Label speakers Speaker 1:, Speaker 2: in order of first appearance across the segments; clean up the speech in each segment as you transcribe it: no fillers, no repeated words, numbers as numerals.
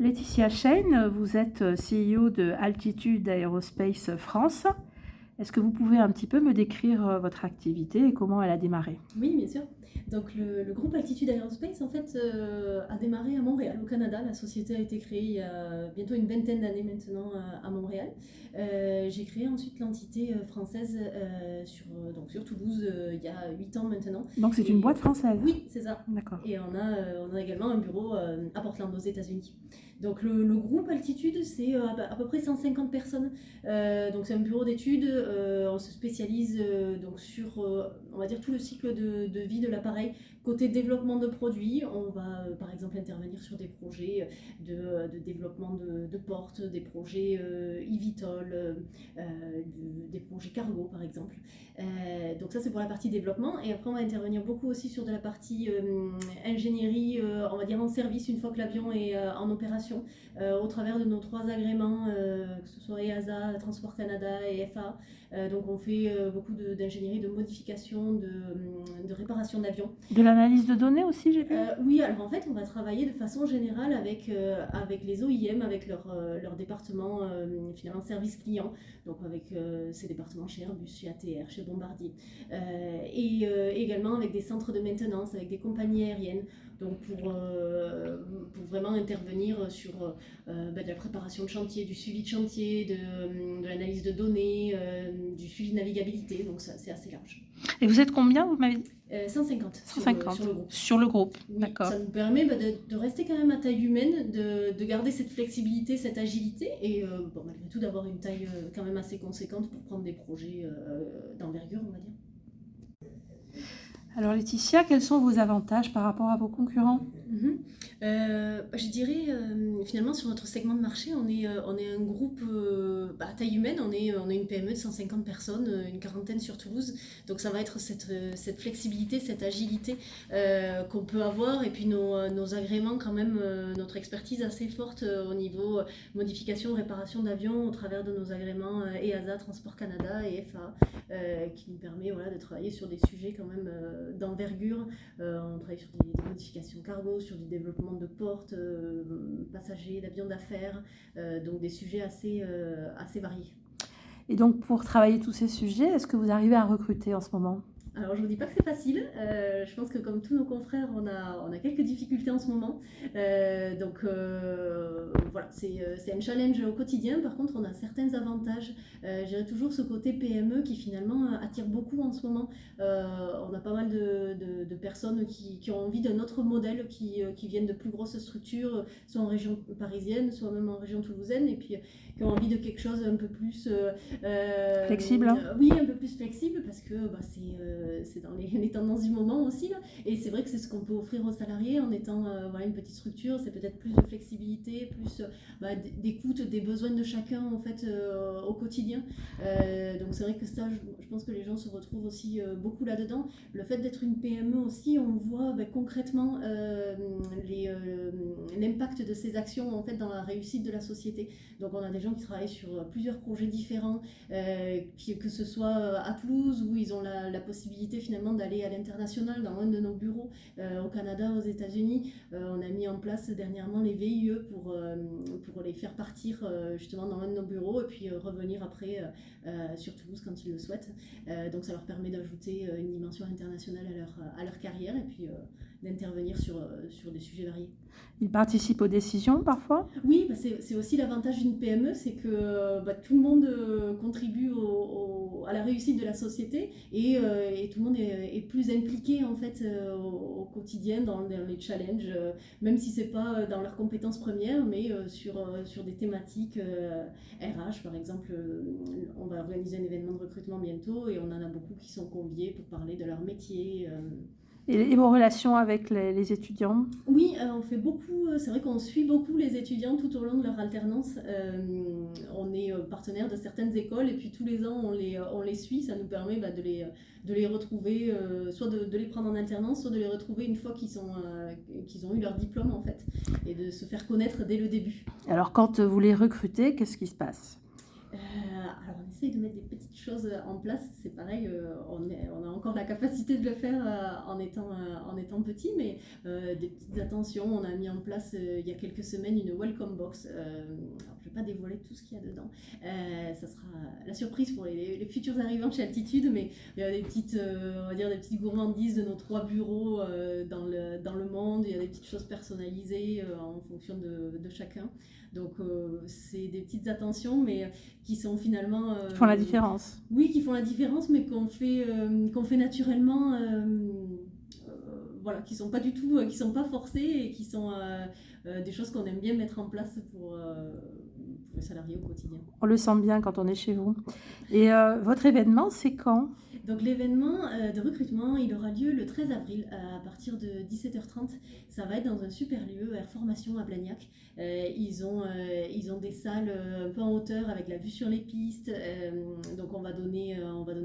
Speaker 1: Laetitia Shane, vous êtes CEO de Altitude Aerospace France. Est-ce que vous pouvez un petit peu me décrire votre activité et comment elle a démarré?
Speaker 2: Oui, bien sûr. Donc le groupe Altitude Aerospace en fait a démarré à Montréal, au Canada. La société a été créée il y a bientôt une vingtaine d'années maintenant à Montréal. J'ai créé ensuite l'entité française sur Toulouse il y a 8 ans maintenant.
Speaker 1: Donc c'est une boîte française?
Speaker 2: Oui, c'est ça.
Speaker 1: D'accord.
Speaker 2: Et on a également un bureau à Portland, aux États-Unis. Donc le groupe Altitude, c'est à peu près 150 personnes. Donc c'est un bureau d'études. On se spécialise donc sur, on va dire, tout le cycle de vie de l'appareil. Côté développement de produits, on va par exemple intervenir sur des projets de développement de portes, des projets eVTOL, des projets cargo par exemple. Donc ça c'est pour la partie développement. Et après on va intervenir beaucoup aussi sur de la partie ingénierie, on va dire en service une fois que l'avion est en opération, au travers de nos 3 agréments, que ce soit EASA, Transport Canada et FAA. Donc on fait beaucoup d'ingénierie, de modification, de réparation d'avions.
Speaker 1: De l'analyse de données aussi, j'ai vu?
Speaker 2: Oui, alors en fait on va travailler de façon générale avec les OIM, avec leur département finalement service client, donc avec ces départements chez Airbus, chez ATR, chez Bombardier, et également avec des centres de maintenance, avec des compagnies aériennes, donc pour vraiment intervenir sur de la préparation de chantier, du suivi de chantier, de l'analyse de données, du suivi de navigabilité, donc ça, c'est assez large.
Speaker 1: Et vous êtes combien, vous m'avez dit?
Speaker 2: 150,
Speaker 1: 150
Speaker 2: sur le groupe.
Speaker 1: Sur le groupe,
Speaker 2: Oui,
Speaker 1: d'accord.
Speaker 2: ça nous permet de rester quand même à taille humaine, de garder cette flexibilité, cette agilité, et malgré tout d'avoir une taille quand même assez conséquente pour prendre des projets d'envergure, on va dire.
Speaker 1: Alors Laetitia, quels sont vos avantages par rapport à vos concurrents?
Speaker 2: Je dirais finalement sur notre segment de marché, on est un groupe à taille humaine, on est une PME de 150 personnes, une quarantaine sur Toulouse, donc ça va être cette flexibilité, cette agilité qu'on peut avoir, et puis nos agréments quand même, notre expertise assez forte au niveau modification, réparation d'avions au travers de nos agréments EASA, Transport Canada et FAA, qui nous permet de travailler sur des sujets quand même d'envergure. On travaille sur des modifications cargo, sur du développement de portes, passagers, d'avions d'affaires, donc des sujets assez variés.
Speaker 1: Et donc pour travailler tous ces sujets, est-ce que vous arrivez à recruter en ce moment?
Speaker 2: Alors je ne vous dis pas que c'est facile, je pense que comme tous nos confrères, on a quelques difficultés en ce moment. Voilà, c'est un challenge au quotidien. Par contre, on a certains avantages. Je dirais toujours ce côté PME qui finalement attire beaucoup en ce moment. On a pas mal de personnes qui ont envie d'un autre modèle, qui viennent de plus grosses structures, soit en région parisienne, soit même en région toulousaine, et puis qui ont envie de quelque chose un peu plus
Speaker 1: flexible, hein.
Speaker 2: Oui, un peu plus flexible, parce que c'est dans les tendances du moment aussi, là. Et c'est vrai que c'est ce qu'on peut offrir aux salariés en étant une petite structure. C'est peut-être plus de flexibilité, plus d'écoute des besoins de chacun en fait au quotidien. Donc c'est vrai que ça, je pense que les gens se retrouvent aussi beaucoup là-dedans. Le fait d'être une PME aussi, on voit concrètement l'impact de ces actions en fait dans la réussite de la société. Donc on a des gens qui travaillent sur plusieurs projets différents, que ce soit à Toulouse, où ils ont la possibilité finalement d'aller à l'international dans un de nos bureaux, au Canada, aux États-Unis. On a mis en place dernièrement les VIE pour les faire partir justement dans un de nos bureaux, et puis revenir après sur Toulouse quand ils le souhaitent. Donc ça leur permet d'ajouter une dimension internationale à leur carrière, et puis d'intervenir sur des sujets variés.
Speaker 1: Ils participent aux décisions parfois?
Speaker 2: Oui, c'est aussi l'avantage d'une PME, c'est que tout le monde contribue à la réussite de la société, et tout le monde est plus impliqué en fait au quotidien dans les challenges, même si c'est pas dans leurs compétences premières, mais sur des thématiques RH par exemple. On va organiser un événement de recrutement bientôt, et on en a beaucoup qui sont conviés pour parler de leur métier.
Speaker 1: Et vos relations avec les étudiants?
Speaker 2: Oui, on fait beaucoup, c'est vrai qu'on suit beaucoup les étudiants tout au long de leur alternance. On est partenaire de certaines écoles, et puis tous les ans on les suit. Ça nous permet de les retrouver, soit de les prendre en alternance, soit de les retrouver une fois qu'ils ont eu leur diplôme en fait, et de se faire connaître dès le début.
Speaker 1: Alors quand vous les recrutez, qu'est-ce qui se passe?
Speaker 2: Alors on essaye de mettre des petites choses en place, c'est pareil, on a encore la capacité de le faire en étant petit, mais des petites attentions, on a mis en place il y a quelques semaines une welcome box. Alors, je ne vais pas dévoiler tout ce qu'il y a dedans, ça sera la surprise pour les futurs arrivants chez Altitude, mais il y a des petites, on va dire des petites gourmandises de nos 3 bureaux dans le monde, il y a des petites choses personnalisées en fonction de chacun. Donc c'est des petites attentions, mais qui sont finalement...
Speaker 1: Qui font la différence.
Speaker 2: Oui, qui font la différence, mais qu'on fait naturellement, voilà, qui sont pas du tout, qui sont pas forcées et qui sont des choses qu'on aime bien mettre en place pour les salariés au quotidien.
Speaker 1: On le sent bien quand on est chez vous. Et votre événement, c'est quand ?
Speaker 2: Donc l'événement de recrutement, il aura lieu le 13 avril à partir de 17h30. Ça va être dans un super lieu, Air Formation à Blagnac. Ils ont des salles un peu en hauteur avec la vue sur les pistes. Donc on va donner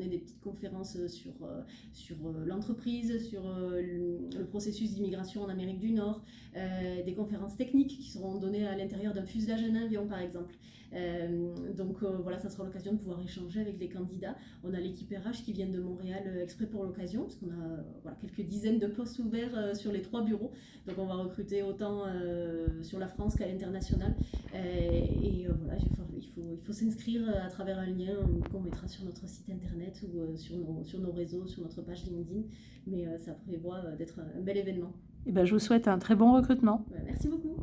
Speaker 2: des petites conférences sur l'entreprise, sur le processus d'immigration en Amérique du Nord, des conférences techniques qui seront données à l'intérieur d'un fuselage d'un avion par exemple. Donc voilà, ça sera l'occasion de pouvoir échanger avec les candidats. On a l'équipe RH qui vient de Montréal exprès pour l'occasion, parce qu'on a quelques dizaines de postes ouverts sur les 3 bureaux. Donc on va recruter autant sur la France qu'à l'international. Voilà, il faut s'inscrire à travers un lien qu'on mettra sur notre site internet ou sur nos réseaux, sur notre page LinkedIn. Mais ça prévoit d'être un bel événement.
Speaker 1: Eh ben, je vous souhaite un très bon recrutement.
Speaker 2: Merci beaucoup.